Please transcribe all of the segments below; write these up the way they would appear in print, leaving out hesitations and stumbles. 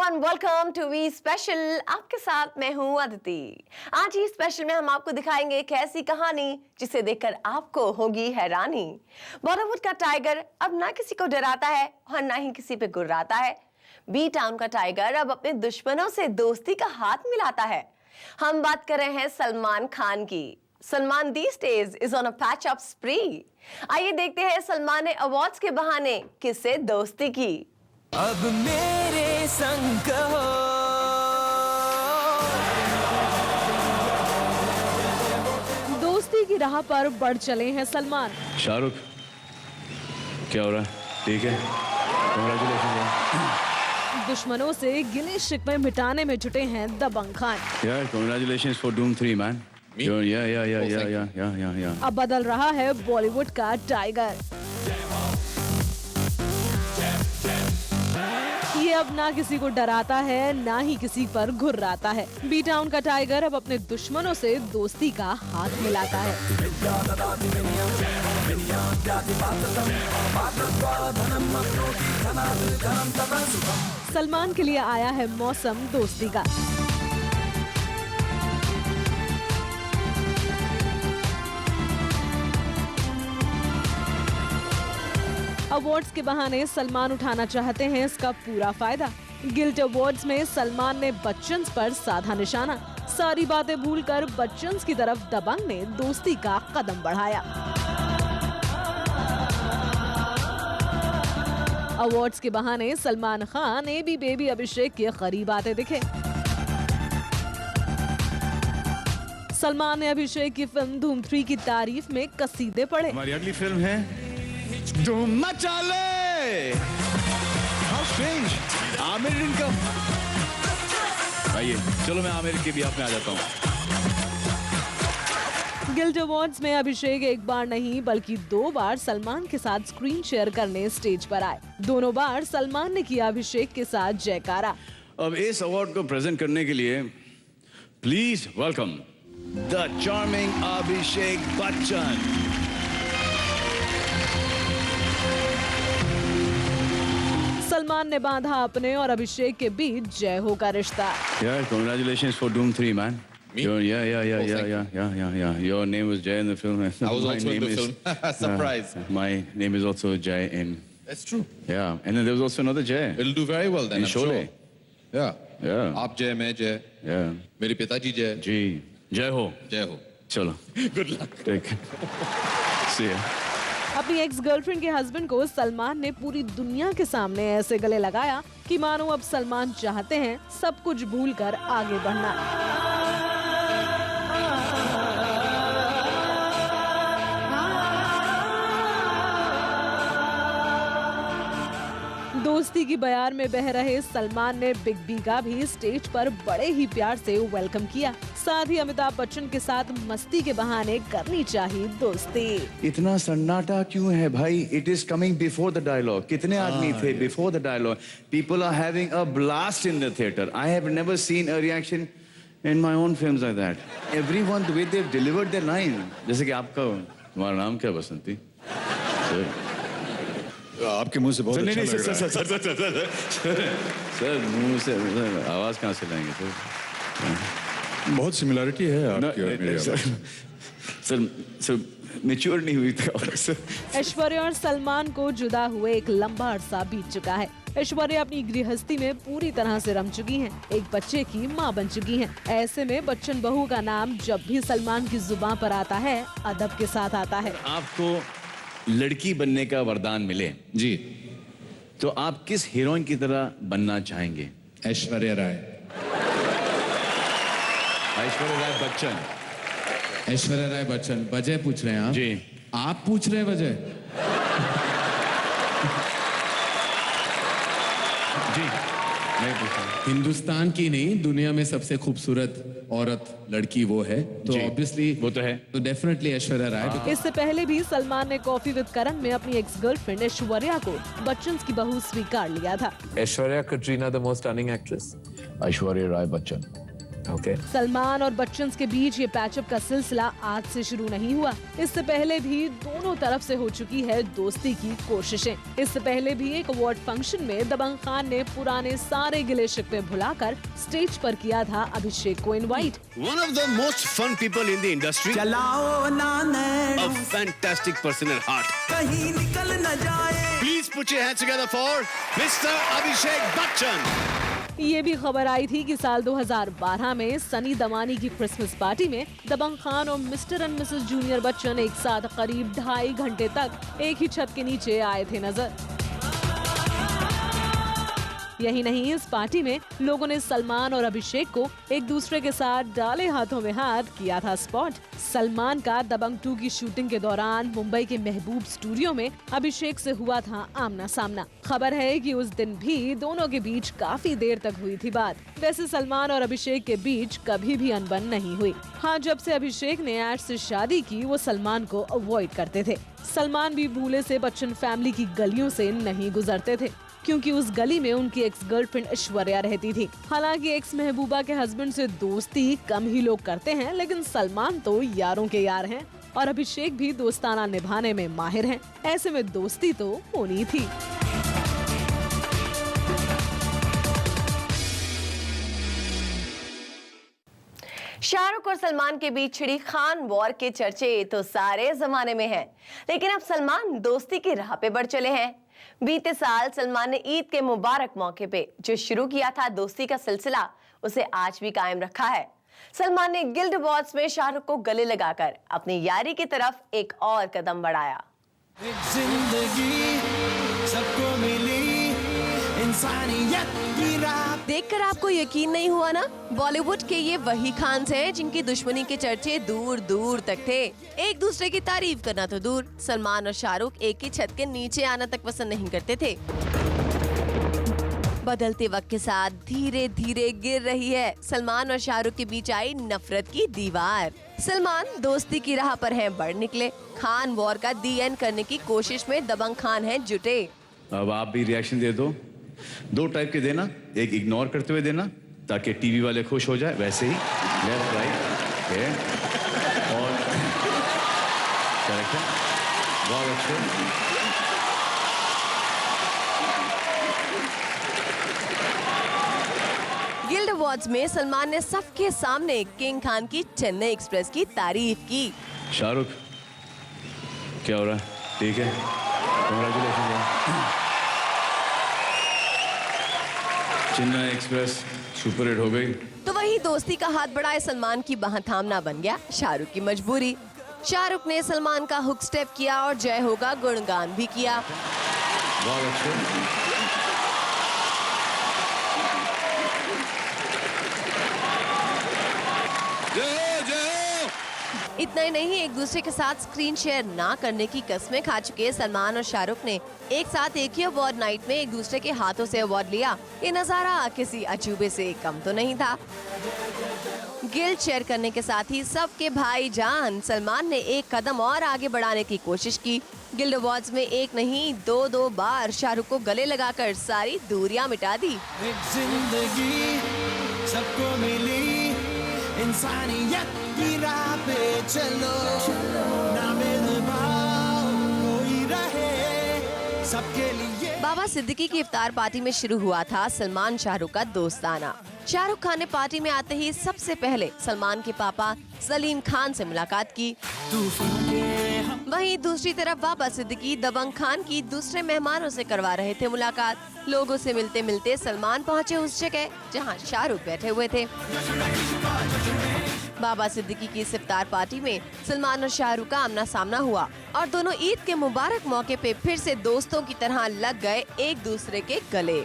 Everyone, welcome to V special. आपके साथ मैं हूं अदिति। आज ही स्पेशल में हम आपको दिखाएंगे एक ऐसी कहानी जिसे देखकर आपको होगी हैरानी। बॉलीवुड का टाइगर अब ना किसी को डराता है और ना ही किसी पे गुर्राता है। बी टाउन का टाइगर अब अपने दुश्मनों से दोस्ती का हाथ मिलाता है। हम बात कर रहे हैं सलमान खान की। Salman these days is on a patch up spree। आइए देखते हैं सलमान ने अवार्ड्स के बहाने किससे दोस्ती की। अब मेरे संग कहो, दोस्ती की राह पर बढ़ चले हैं सलमान। शाहरुख, क्या हो रहा है? ठीक है, कांग्रेचुलेशन। दुश्मनों से गिले शिकवे मिटाने में जुटे हैं दबंग खान। यार कांग्रेचुलेशन फॉर डूम 3 मैन। अब बदल रहा है बॉलीवुड का टाइगर। ये अब ना किसी को डराता है ना ही किसी पर घुर्राता है। बी टाउन का टाइगर अब अपने दुश्मनों से दोस्ती का हाथ मिलाता है। सलमान के लिए आया है मौसम दोस्ती का। अवार्ड्स के बहाने सलमान उठाना चाहते हैं इसका पूरा फायदा। गिल्ट अवार्ड्स में सलमान ने बच्चन पर साधा निशाना। सारी बातें भूलकर बच्चन की तरफ दबंग ने दोस्ती का कदम बढ़ाया। अवार्ड्स के बहाने सलमान खान एबी बेबी अभिषेक के करीब आते दिखे। सलमान ने अभिषेक की फिल्म धूम 3 की तारीफ में कसीदे पढ़े। हमारी अगली फिल्म है धूम मचा ले। How strange। आमिर इनका। आइए, चलो मैं आमिर के भी आप में आ जाता हूँ। गिल्ड अवार्ड्स में अभिषेक एक बार नहीं बल्कि 2 बार सलमान के साथ स्क्रीन शेयर करने स्टेज पर आए। दोनों बार सलमान ने किया अभिषेक के साथ जयकारा। अब इस अवार्ड को प्रेजेंट करने के लिए please welcome the charming Abhishek Bachchan. Salman ने बांधा अपने और अभिषेक के बीच जय हो का रिश्ता। यार congratulation for doom 3 man. Your name was Jay in the film. I was also in the film. Surprise. My name is also Jay in. That's true. Yeah, and then there was also another Jay. It'll do very well then. In I'm sure. Sholay. Yeah. Yeah. आप जय, मैं जय, Yeah. मेरे पिताजी जय, जी, जय हो। जय हो। चलो। Good luck. Take. See ya. अपनी एक्स गर्लफ्रेंड के हस्बैंड को सलमान ने पूरी दुनिया के सामने ऐसे गले लगाया कि मानो अब सलमान चाहते हैं सब कुछ भूलकर आगे बढ़ना। दोस्ती की बयार में बह रहे सलमान ने बिग बी का भी स्टेज पर बड़े ही प्यार से वेलकम किया। साथ ही अमिताभ बच्चन के साथ मस्ती के बहाने करनी चाहिए दोस्ती। इतना सन्नाटा क्यों है भाई? It is coming before the dialogue. कितने आदमी थे before the dialogue? People are having a blast in the theatre. I have never seen a reaction in my own films like that. Everyone the way they delivered their line. जैसे कि आपका, तुम्हारा नाम क्या बसंती? आपके मुंह से बहुत अच्छा लग रहा है। सर मुंह से आवाज कहाँ से लाएंगे सर? बहुत सिमिलरिटी है आपकी और मेरी आवाज। सर मैच्योर नहीं हुई था। ऐश्वर्या और सलमान को जुदा हुए एक लंबा अरसा बीत चुका है। ऐश्वर्या अपनी गृहस्थी में पूरी तरह से रम चुकी हैं। एक बच्चे की मां बन चुकी हैं। ऐसे में बच्चन बहू का नाम जब भी सलमान की जुबान पर आता है अदब के साथ आता है। आपको लड़की बनने का वरदान मिले जी, तो आप किस हीरोइन की तरह बनना चाहेंगे? ऐश्वर्या राय। ऐश्वर्या राय बच्चन। ऐश्वर्या राय बच्चन। वजह पूछ रहे हैं आप? जी। आप पूछ रहे हैं वजह? जी मैं पूछा। हिंदुस्तान की नहीं, दुनिया में सबसे खूबसूरत औरत लड़की वो है, तो ऑब्वियसली वो तो है, तो डेफिनेटली ऐश्वर्या राय। इससे पहले भी सलमान ने कॉफी विद करण में अपनी एक्स गर्लफ्रेंड ऐश्वर्या को बच्चन की बहू स्वीकार लिया था। Aishwarya Katrina, the most stunning actress. Aishwarya Rai Bachchan. Okay. Salman और बच्चन के बीच ये पैचअप का सिलसिला आज से शुरू नहीं हुआ। इससे पहले भी दोनों तरफ से हो चुकी है दोस्ती की कोशिशें। इससे पहले भी एक अवार्ड फंक्शन में दबंग खान ने पुराने सारे गिले शिकवे भुलाकर स्टेज पर किया था अभिषेक को invite. One of the most fun people in the industry. चलाओ ना nano A fantastic person at heart. कहीं निकल न जाए। Please put your hands together for Mr. Abhishek Bachchan. ये भी खबर आई थी कि साल 2012 में सनी दमानी की क्रिसमस पार्टी में दबंग खान और mister and Mrs junior Bachchan एक साथ करीब 2.5 घंटे तक एक ही छत के नीचे आए थे नजर। यही नहीं, इस पार्टी में लोगों ने सलमान और अभिषेक को एक दूसरे के साथ डाले हाथों में हाथ किया था स्पॉट। सलमान का दबंग 2 की शूटिंग के दौरान मुंबई के महबूब स्टूडियो में अभिषेक से हुआ था आमना सामना। खबर है कि उस दिन भी दोनों के बीच काफी देर तक हुई थी बात। वैसे सलमान और अभिषेक के बीच कभी भी अनबन नहीं हुई। हाँ, जब से अभिषेक ने ऐड से शादी की वो सलमान को अवॉइड करते थे। सलमान भी भूले से बच्चन फैमिली की गलियों से नहीं गुजरते थे, क्योंकि उस गली में उनकी एक्स गर्लफ्रेंड ऐश्वर्या रहती थी। हालांकि एक्स महबूबा के हस्बैंड से दोस्ती कम ही लोग करते हैं, लेकिन सलमान तो यारों के यार हैं और अभिषेक भी दोस्ताना निभाने में माहिर हैं। ऐसे में दोस्ती तो होनी थी। शाहरुख और सलमान के बीच छिड़ी खान वॉर के चर्चे तो सारे जमाने में हैं, लेकिन अब सलमान दोस्ती की राह पे बढ़ चले हैं। बीते साल सलमान ने ईद के मुबारक मौके पे जो शुरू किया था दोस्ती का सिलसिला, उसे आज भी कायम रखा है। सलमान ने गिल्ड अवार्ड्स में शाहरुख को गले लगाकर अपनी यारी की तरफ एक और कदम बढ़ाया। एक जिंदगी सबको मिली इंसानियत की राह। देखकर आपको यकीन नहीं हुआ ना? बॉलीवुड के ये वही खान्स हैं जिनकी दुश्मनी के चर्चे दूर दूर तक थे। एक दूसरे की तारीफ करना तो दूर, सलमान और शाहरुख एक ही छत के नीचे आना तक पसंद नहीं करते थे। बदलते वक्त के साथ धीरे धीरे गिर रही है सलमान और शाहरुख के बीच आई नफरत की दीवार। सलमान दोस्ती की राह पर हैं बढ़ निकले। खान वॉर का दी एंड करने की कोशिश में दबंग खान हैं जुटे। अब आप भी रिएक्शन दे दो, 2 टाइप के देना, एक इग्नोर करते हुए देना ताकि टीवी वाले खुश हो जाए, वैसे ही लेफ्ट राइट और करेक्ट है, बहुत अच्छे। गिल्ड अवार्ड्स में सलमान ने सबके सामने किंग खान की चेन्नई एक्सप्रेस की तारीफ की। शाहरुख क्या हो रहा है? ठीक है, congratulation. Chennai express super hit हो गई। तो वही दोस्ती का हाथ बढ़ाए सलमान की बाह थामना बन गया शाहरुख की मजबूरी। शाहरुख ने सलमान का हुक स्टेप किया और जय हो का गुणगान भी किया। बहुत अच्छे। इतना ही नहीं, एक दूसरे के साथ स्क्रीन शेयर ना करने की कस्में खा चुके सलमान और शाहरुख ने एक साथ एक ही अवार्ड नाइट में एक दूसरे के हाथों से अवार्ड लिया। ये नजारा किसी अजूबे से कम तो नहीं था। गिल्ड शेयर करने के साथ ही सबके भाईजान सलमान ने एक कदम और आगे बढ़ाने की कोशिश की। गिल्ड अवार्ड्स में एक नहीं 2 बार शाहरुख को गले लगाकर सारी दूरियां मिटा दी। एक जिंदगी सबको मिली इंसानियत की राह पे चलो, ना भेदभाव कोई रहे सबके लिए। बाबा सिद्दीकी की इफ्तार पार्टी में शुरू हुआ था सलमान शाहरुख का दोस्ताना। शाहरुख खान ने पार्टी में आते ही सबसे पहले सलमान के पापा सलीम खान से मुलाकात की। वहीं दूसरी तरफ बाबा सिद्दीकी दबंग खान की दूसरे मेहमानों से करवा रहे थे मुलाकात। लोगों से मिलते मिलते सलमान पहुंचे उस जगह जहां शाहरुख बैठे हुए थे। बाबा सिद्दीकी की इस इफ्तार पार्टी में सलमान और शाहरुख का आमना सामना हुआ और दोनों ईद के मुबारक मौके पे फिर से दोस्तों की तरह लग गए एक दूसरे के गले।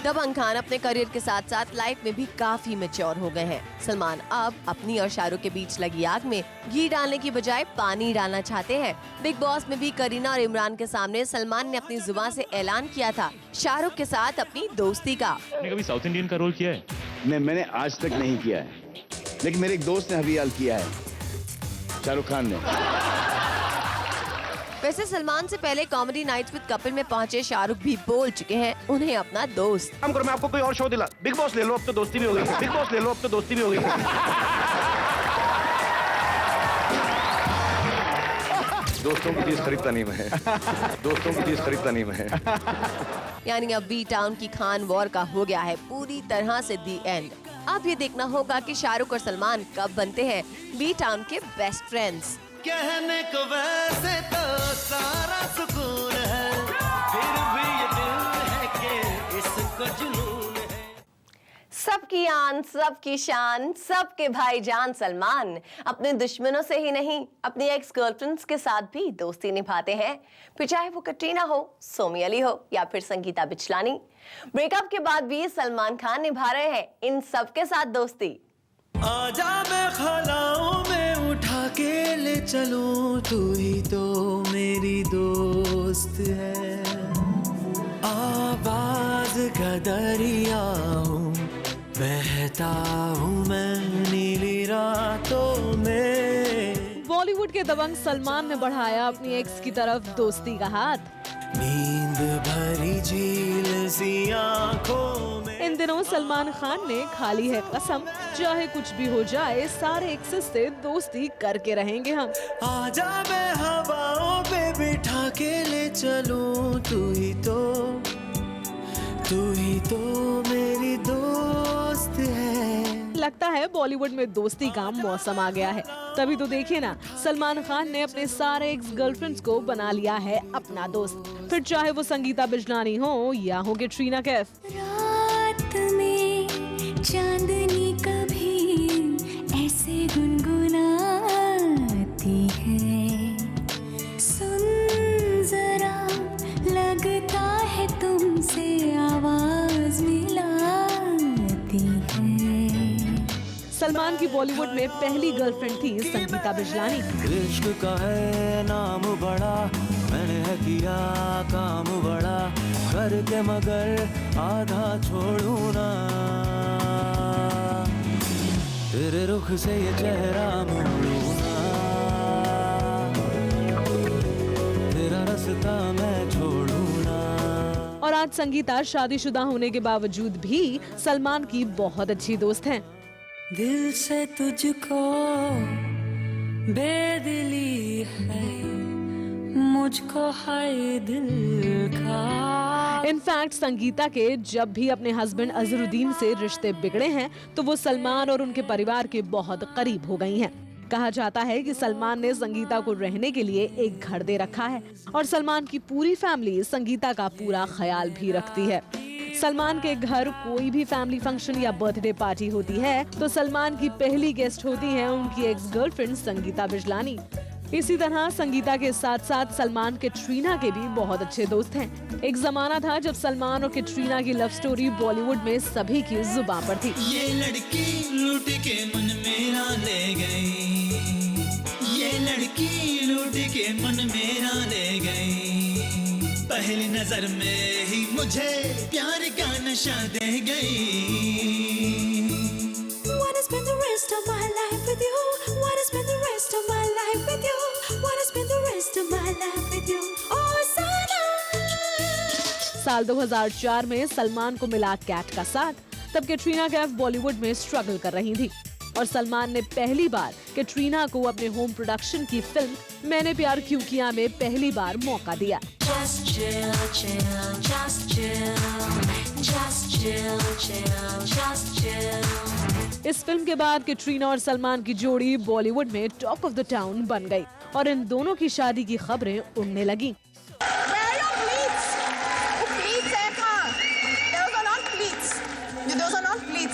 दबंग खान अपने करियर के साथ साथ लाइफ में भी काफी मैच्योर हो गए हैं। सलमान अब अपनी और शाहरुख के बीच लगी आग में घी डालने की बजाय पानी डालना चाहते हैं। बिग बॉस में भी करीना और इमरान के सामने सलमान ने अपनी जुबान से ऐलान किया था शाहरुख के साथ अपनी दोस्ती का। आपने कभी साउथ इंडियन का रोल किया है? नहीं, मैंने आज तक नहीं किया है, लेकिन मेरे एक दोस्त ने अभी हाल किया है, शाहरुख खान ने। वैसे सलमान से पहले कॉमेडी नाइट्स विद कपिल में पहुंचे शाहरुख भी बोल चुके हैं उन्हें अपना दोस्त। काम करो, मैं आपको कोई और शो दिला, बिग बॉस ले लो, अब तो दोस्ती भी हो गई। बिग बॉस ले लो, अब तो दोस्ती भी हो गई। दोस्तों की चीज खरीदता नहीं मैं। दोस्तों की चीज खरीदता नहीं मैं। यानी अब बी टाउन की खान वॉर का हो गया है पूरी तरह से दी एंड। अब ये देखना होगा कि शाहरुख और सलमान कब बनते हैं बी टाउन के बेस्ट फ्रेंड्स। कहने को वैसे तो सारा सुकून है, फिर भी ये दिल है कि इसको जुनून है। सबकी आन, सबकी शान, सबके भाईजान सलमान अपने दुश्मनों से ही नहीं अपनी एक्स गर्लफ्रेंड्स के साथ भी दोस्ती निभाते हैं, फिर चाहे वो कटरीना हो, सोमी अली हो या फिर संगीता बिचलानी। ब्रेकअप के बाद भी सलमान खान निभा रहे हैं इन सबके साथ दोस्ती। आजा मैं खलाऊं में उठा के ले चलूं, तू ही तो मेरी दोस्त है। आवाज का दरिया हूँ, बहता हूँ मैं नीली रातों में। बॉलीवुड के दबंग सलमान ने बढ़ाया अपनी एक्स की तरफ दोस्ती का हाथ। नींद भरी झील सी आंखों में। इन दिनों सलमान खान ने खा ली है कसम, चाहे कुछ भी हो जाए सारे एक्सेस से दोस्ती करके रहेंगे हम। आजा मैं हवाओं पे बिठा के ले चलूं, तू ही तो मेरी दोस्त है। लगता है बॉलीवुड में दोस्ती का मौसम आ गया है। तभी तो देखिए ना, सलमान खान ने अपने सारे एक्स गर्लफ्रेंड्स को बना लिया है अपना दोस्त, फिर चाहे वो संगीता बिजलानी हो या हो कटरीना कैफ। रात में चांदनी कभी ऐसे गुनगुनाती है, सुन जरा लगता है तुमसे आवाज मिलाती है। सलमान की बॉलीवुड में पहली गर्लफ्रेंड थी संगीता बिजलानी। इश्क का है नाम बड़ा, मैंने है किया काम बड़ा, करके मगर आधा छोड़ू ना। तेरे रुख से ये चेहरा मोड़ू ना, तेरा रास्ता मैं छोड़ू ना। और आज संगीता शादीशुदा होने के बावजूद भी सलमान की बहुत अच्छी दोस्त हैं। दिल से तुझको बेदिली है, मुझको है दिल का। इनफैक्ट संगीता के जब भी अपने हस्बैंड अजहरुद्दीन से रिश्ते बिगड़े हैं तो वो सलमान और उनके परिवार के बहुत करीब हो गई हैं। कहा जाता है कि सलमान ने संगीता को रहने के लिए एक घर दे रखा है और सलमान की पूरी फैमिली संगीता का पूरा ख्याल भी रखती है। सलमान के घर कोई भी फैमिली फंक्शन या बर्थडे पार्टी होती है तो सलमान की पहली गेस्ट होती हैं उनकी एक्स गर्लफ्रेंड संगीता बिजलानी। इसी तरह संगीता के साथ साथ सलमान कटरीना के भी बहुत अच्छे दोस्त हैं। एक जमाना था जब सलमान और कटरीना की लव स्टोरी बॉलीवुड में सभी की जुबान पर थी। ये लड़की लूट के मन मेरा ले गई, ये लड़की लूट के मन मेरा ले गई, पहली नजर में ही मुझे प्यार का नशा दे गई। Wanna spend the rest of my life with you, wanna spend the rest of my life with you, wanna spend the rest of my life with you, oh Sana। साल 2004 में सलमान को मिला कैट का साथ, तब कटरीना कैफ बॉलीवुड में स्ट्रगल कर रही थी और सलमान ने पहली बार कटरीना को अपने होम प्रोडक्शन की फिल्म मैंने प्यार क्यों किया में पहली बार मौका दिया। Just chill, chill, just chill, just chill, chill, just chill। इस फिल्म के बाद कटरीना और सलमान की जोड़ी बॉलीवुड में टॉक ऑफ द टाउन बन गई और इन दोनों की शादी की खबरें उड़ने लगी।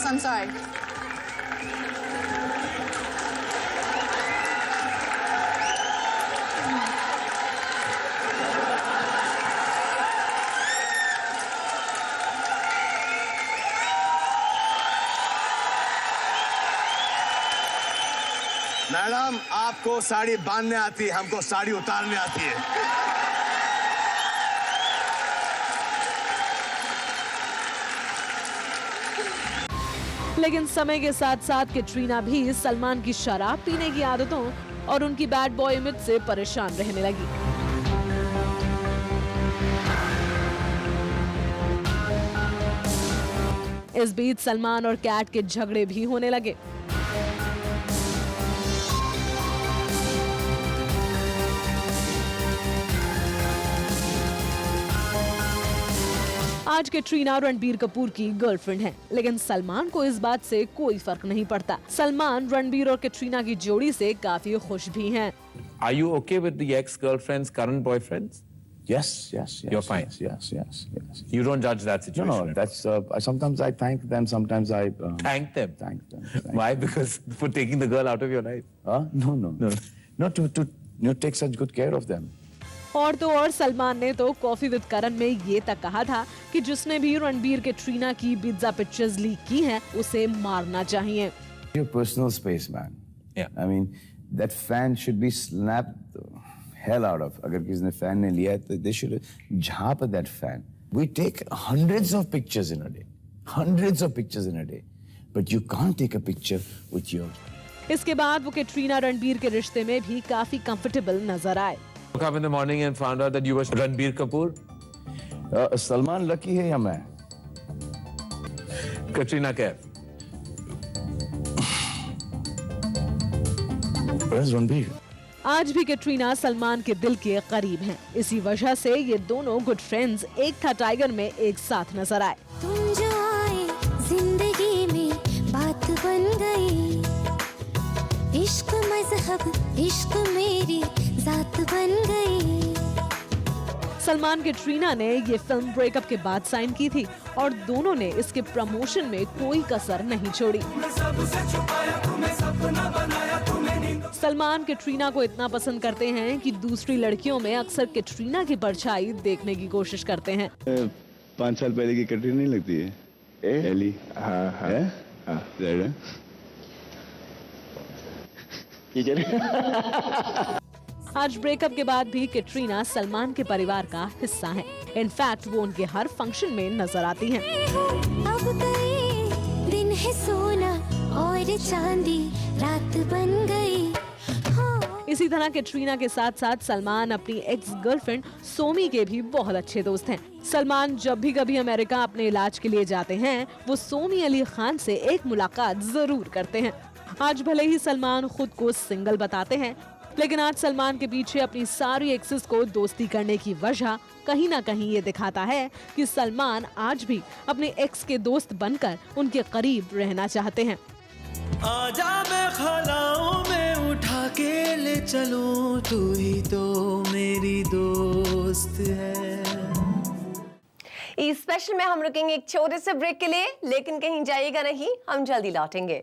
I'm sorry. मैडम, आपको साड़ी बांधने आती है, हमको साड़ी उतारने आती है। लेकिन समय के साथ साथ कटरीना भी सलमान की शराब पीने की आदतों और उनकी बैड बॉय इमेज से परेशान रहने लगी। इस बीच सलमान और कैट के झगड़े भी होने लगे। आज कैटरीना रणबीर कपूर की गर्लफ्रेंड है, लेकिन सलमान को इस बात से कोई फर्क नहीं पड़ता। सलमान रणबीर और कैटरीना की जोड़ी से काफी खुश भी हैं। Are you okay with the ex-girlfriend's current boyfriends? Yes. You're fine. Yes. You don't judge that situation. No, that's sometimes I thank them, sometimes I Thank them. Thank them. Why? Because for taking the girl out of your life. No. Not to take such good care of them. और तो और सलमान ने तो coffee with करण में ये तक कहा था कि जिसने भी रणबीर कैटरीना की पिज्जा पिक्चर्स लीक की हैं, उसे मारना चाहिए। Your personal space, man. Yeah. I mean, that fan should be slapped the hell out of. अगर किसी ने fan ने लिया है, तो they should Jhap that fan. We take hundreds of pictures in a day, but you can't take a picture with your. इसके बाद वो कैटरीना रणबीर के रिश्ते में भी काफी कंफर्टेबल नजर आए। Woke up in the morning and found out that you were Ranbir Kapoor. Salman lucky है या मैं? Katrina Kaif. Where's Ranbir? आज भी कैटरीना सलमान के दिल के करीब हैं। इसी वजह से ये दोनों गुड फ्रेंड्स एक था टाइगर में एक साथ नजर आए। तुम जो आए जिंदगी में बात बन गई, इश्क मजहब इश्क मेरी जात बन गई। सलमान कैटरीना ने ये फिल्म ब्रेकअप के बाद साइन की थी और दोनों ने इसके प्रमोशन में कोई कसर नहीं छोड़ी। सलमान कैटरीना को इतना पसंद करते हैं कि दूसरी लड़कियों में अक्सर कैटरीना की परछाई देखने की कोशिश करते हैं। 5 साल पहले की कैटरीना नहीं लगती है? एली। हाँ। आज ब्रेकअप के बाद भी कैटरीना सलमान के परिवार का हिस्सा हैं। इनफैक्ट वो उनके हर फंक्शन में नजर आती हैं। अब गए दिन है सोना और चांदी रात बन गई। इसी तरह कैटरीना के साथ साथ सलमान अपनी एक्स गर्लफ्रेंड सोमी के भी बहुत अच्छे दोस्त हैं। सलमान जब भी कभी अमेरिका अपने इलाज के लिए जाते हैं, वो सोमी अली खान से एक मुलाकात जरूर करते हैं। आज भले ही सलमान खुद को सिंगल बताते हैं, लेकिन आज सलमान के पीछे अपनी सारी एक्सेस को दोस्ती करने की वजह कहीं ना कहीं ये दिखाता है कि सलमान आज भी अपने एक्स के दोस्त बनकर उनके करीब रहना चाहते हैं। आजा मैं खलाओं में उठा के ले चलूं, तू ही तो मेरी दोस्त है। इस स्पेशल में हम रुकेंगे एक छोटे से ब्रेक के लिए, लेकिन कहीं जाइएगा नहीं, हम जल्दी लौटेंगे।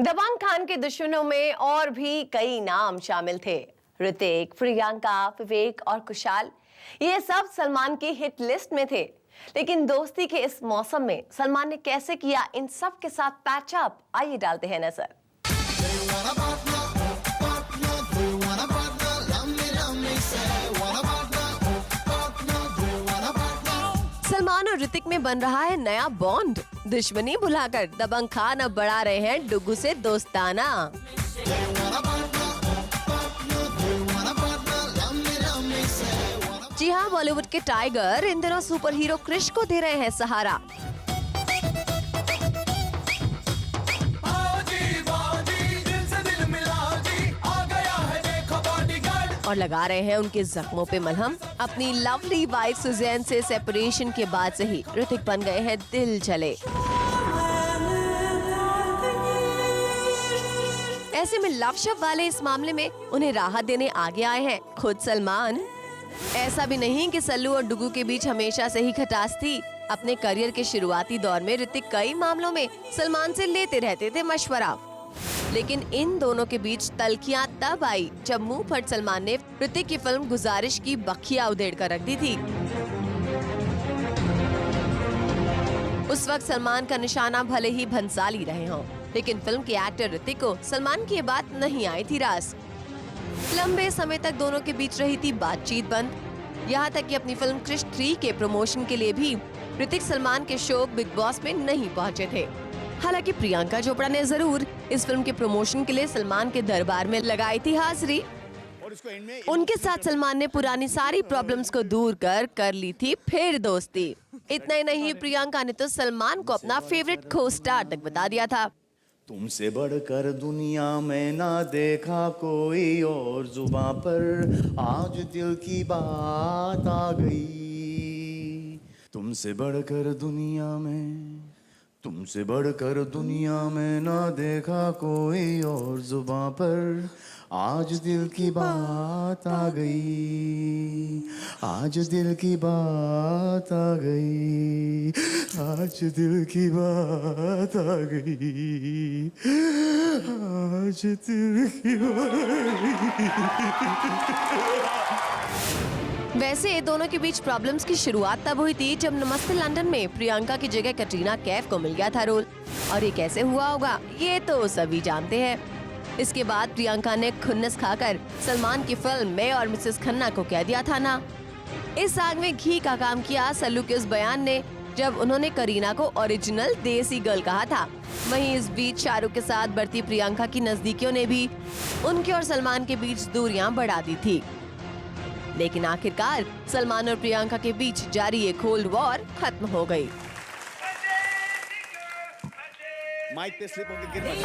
दबंग खान के दुश्मनों में और भी कई नाम शामिल थे। ऋतिक, प्रियंका, विवेक और कुशाल, ये सब सलमान की हिट लिस्ट में थे। लेकिन दोस्ती के इस मौसम में सलमान ने कैसे किया इन सब के साथ पैचअप, आइए डालते हैं नजर। सलमान और ऋतिक में बन रहा है नया बॉन्ड। दुश्मनी भुलाकर दबंग खान अब बढ़ा रहे हैं डुगू से दोस्ताना। जी हाँ, बॉलीवुड के टाइगर इन दिनों सुपर हीरो क्रिश को दे रहे हैं सहारा। और लगा रहे हैं उनके जख्मों पे मलहम। अपनी लवली वाइफ सुजैन से सेपरेशन के बाद से ही ऋतिक बन गए हैं दिल जले। ऐसे में लव शव वाले इस मामले में उन्हें राहत देने आगे आए हैं खुद सलमान। ऐसा भी नहीं कि सल्लू और डुगू के बीच हमेशा से ही खटास थी। अपने करियर के शुरुआती दौर में ऋतिक कई मामलों में सलमान से लेते रहते थे मशवरा, लेकिन इन दोनों के बीच तल्खियां तब आई जब मुंह फट सलमान ने ऋतिक की फिल्म गुजारिश की बखिया उधेड़ कर रख दी थी। उस वक्त सलमान का निशाना भले ही भंसाली रहे हों, लेकिन फिल्म के एक्टर ऋतिक को सलमान की ये बात नहीं आई थी रास। लंबे समय तक दोनों के बीच रही थी बातचीत बंद, यहाँ तक कि अपनी फिल्म क्रिश 3 के प्रमोशन के लिए भी ऋतिक सलमान के शो बिग बॉस में नहीं पहुँचे थे। हालांकि प्रियंका चोपड़ा ने जरूर इस फिल्म के प्रमोशन के लिए सलमान के दरबार में लगाई थी हाजिरी। उनके साथ सलमान ने पुरानी सारी प्रॉब्लम्स को दूर कर ली थी फिर दोस्ती। इतना ही नहीं, प्रियंका ने तो सलमान को अपना फेवरेट को स्टार तक बता दिया था। तुमसे बढ़कर दुनिया में ना देखा कोई और, जुबां पर आज दिल की बात आ गई। तुमसे बढ़कर दुनिया में, तुमसे बढ़कर दुनिया में ना देखा कोई और, जुबां पर आज दिल की बात आ गई। आज दिल की बात आ गई। आज दिल की बात आ गई। आज दिल की वैसे दोनों के बीच प्रॉब्लम्स की शुरुआत तब हुई थी जब नमस्ते लंदन में प्रियंका की जगह कटरीना कैफ को मिल गया था रोल। और ये कैसे हुआ होगा ये तो सभी जानते हैं। इसके बाद प्रियंका ने खुन्नस खाकर सलमान की फिल्म मैं और मिसेस खन्ना को कह दिया था ना। इस आग में घी का काम किया सल्लू के उस बयान ने जब उन्होंने करीना को ओरिजिनल देसी गर्ल कहा था। वहीं इस बीच शाहरुख के साथ बढ़ती प्रियंका की नजदीकियों ने भी उनके और सलमान के बीच दूरियां बढ़ा दी थी। लेकिन आखिरकार सलमान और प्रियंका के बीच जारी ये कोल्ड वॉर खत्म हो गई। माइक पे स्लिप होके गिर मत।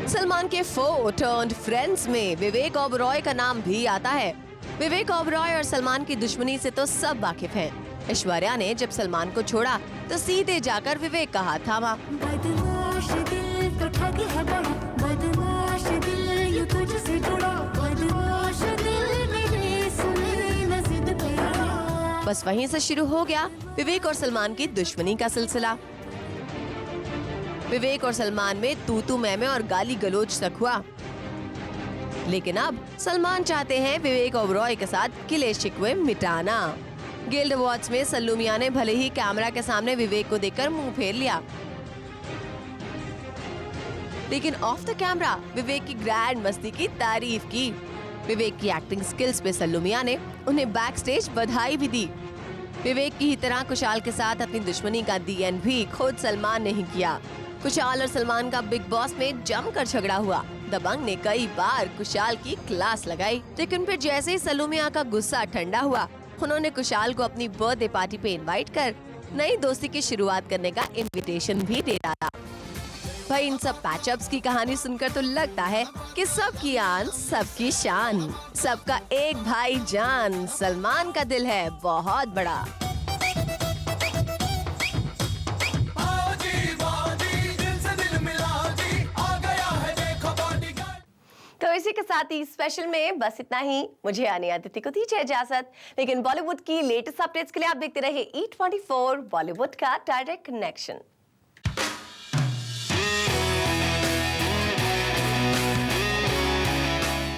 सलमान के फो टर्न्ड फ्रेंड्स में विवेक ओबरॉय का नाम भी आता है। विवेक ओबरॉय और सलमान की दुश्मनी से तो सब वाकिफ हैं। ऐश्वर्या ने जब सलमान को छोड़ा तो सीधे जाकर विवेक का हाथ थामा। बदमाश दिल तो ठग है बड़ा, बदमाश दिल ये तुझसे जुड़ा, बदमाश दिल मेरे सुने न जिद पे अड़ा। बस वहीं से शुरू हो गया विवेक और सलमान की दुश्मनी का सिलसिला। विवेक और सलमान में तू मैं और गाली गलोच तक हुआ। लेकिन अब सलमान चाहते हैं विवेक ओबरॉय के साथ गिले शिकवे मिटाना। गिल्ड अवार्ड्स में सल्लू मियां ने भले ही कैमरा के सामने विवेक को देखकर मुंह फेर लिया, लेकिन ऑफ द कैमरा विवेक की ग्रैंड मस्ती की तारीफ की। विवेक की एक्टिंग स्किल्स पे सल्लू मियां ने उन्हें बैक स्टेज बधाई भी दी। विवेक की ही तरह कुशाल के साथ अपनी दुश्मनी का DN भी खुद सलमान ने ही किया। कुशाल और सलमान का बिग बॉस में जमकर झगड़ा हुआ। दबंग ने कई बार कुशाल की क्लास लगाई, लेकिन फिर जैसे ही सल्लू मियां का गुस्सा ठंडा हुआ, उन्होंने कुशाल को अपनी बर्थडे पार्टी पे इनवाइट कर नई दोस्ती की शुरुआत करने का इनविटेशन भी दे डाला। भाई इन सब पैचअप्स की कहानी सुनकर तो लगता है कि सबकी आन सबकी शान, सबका एक भाई जान। सलमान का दिल है बहुत बड़ा। तो इसी के साथ ही स्पेशल में बस इतना ही। मुझे यानी अदिति को दीजिए इजाजत, लेकिन बॉलीवुड की लेटेस्ट अपडेट्स के लिए आप देखते रहिए E24 बॉलीवुड का डायरेक्ट कनेक्शन।